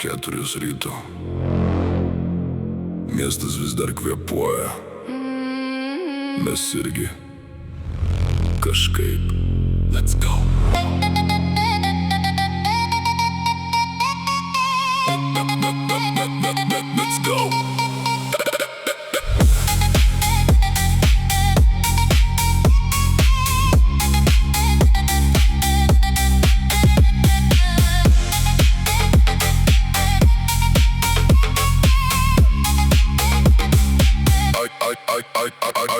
4 ryto. Miestas vis dar kvėpuoja. Mes irgi kažkaip. Let's go. Let's go.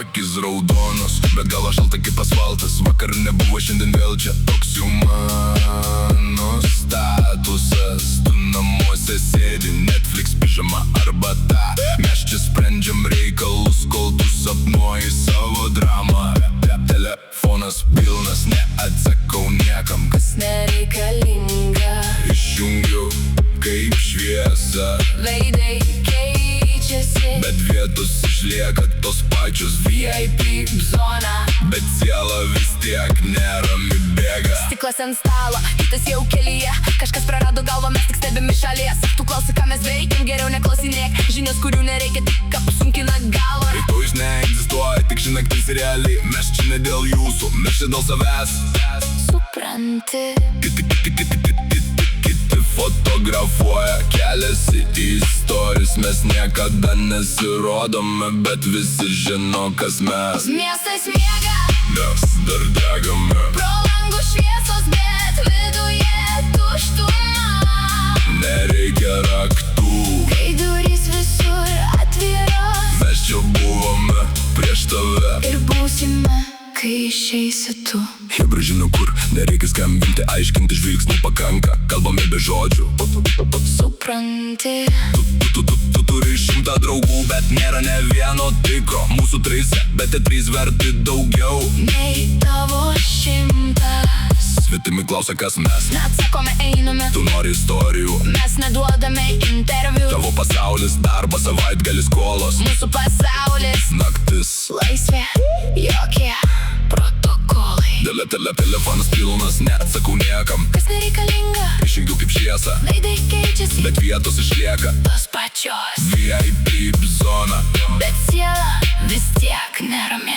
Akis raudonos, bet gal aš šalta kaip asfaltas. Vakar nebuvo, šiandien vėl čia. Toks jau mano statusas. Tu namuose sėdi, Netflix, pižama arbata. Mes čia sprendžiam reikalus, kol tu sapnuoji savo dramą. Telefonas pilnas, neatsakau niekam, kas nereikalinga. Išjungiu kaip šviesa. Veidai keičiasi, bet vietos išlieka tos pačios. VIP zona, bet siela vis tiek nerami bėga. Stiklas ant stalo, kitas jau kelyje. Kažkas prarado galvą, mes tik stebimi šalies. Tu klausai, ką mes veikiam, geriau neklausinėk. Žinios, kurių nereikia, tik apsunkina galvą. Rytojus neegzistuoja, tik ši naktis realiai. Mes čia ne dėl jūsų, mes čia dėl savęs. Supranti, Kiti fotografuoja, keliasi į stories. Mes niekada nesirodome, bet visi žino, kas mes. Miestas miega, mes dar degame. Pro langų šviesos, bet viduje tuštuma. Nereikia raktų, kai durys visur atviros. mes čia buvome prieš tave ir būsime, kai išeisi tu. Hebra žino kur, nereikia skambinti, aiškinti, žvilgsnių pakanka. Kalbame be žodžių. Supranti, Tu turi 100 draugų, bet nėra ne vieno tikro. Mūsų 3, bet te 3 verti daugiau nei tavo 100. Svetimi klausia, kas mes. Neatsakome, einame. Tu nori istorijų, mes neduodame interviu. tavo pasaulis, darbas, savaitgalis, skolos. Mūsų pasaulis, naktis, laisvė, jokie protokolai. Telefonas pilnas, neatsakau niekam. Kas nereikalinga, Išjungiu kaip šviesą, veidai keičiasi, bet vietos išlieka tos pačios. VIP zona, bet siela vis tiek nerami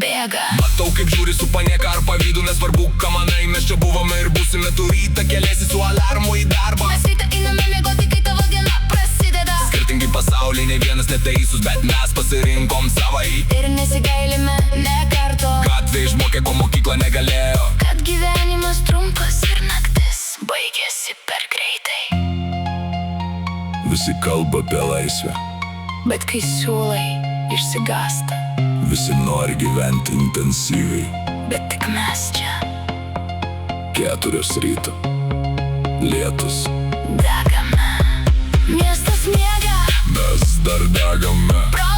bėga. Matau kaip žiūri su panieka ar pavydu, nesvarbu ką manai. Mes čia buvome ir būsime, tu rytą keliasi su alarmu į darbą. Mes rytą einame miegoti, kai tavo diena prasideda. Skirtingi pasauliai, ne vienas neteisus, bet mes pasirinkom savai. Ir nesigailime ne karto, Gatvė išmokė, ko mokykla negalėjo. kad gyvenimas trumpas ir naktis baigėsi per greitai. Visi kalba apie laisvę, Bet kai siūlai išsigąsta, visi nori gyventi intensyviai. bet tik mes čia 4 ryto, lietus, degame. Miestas miega, mes dar degame. pro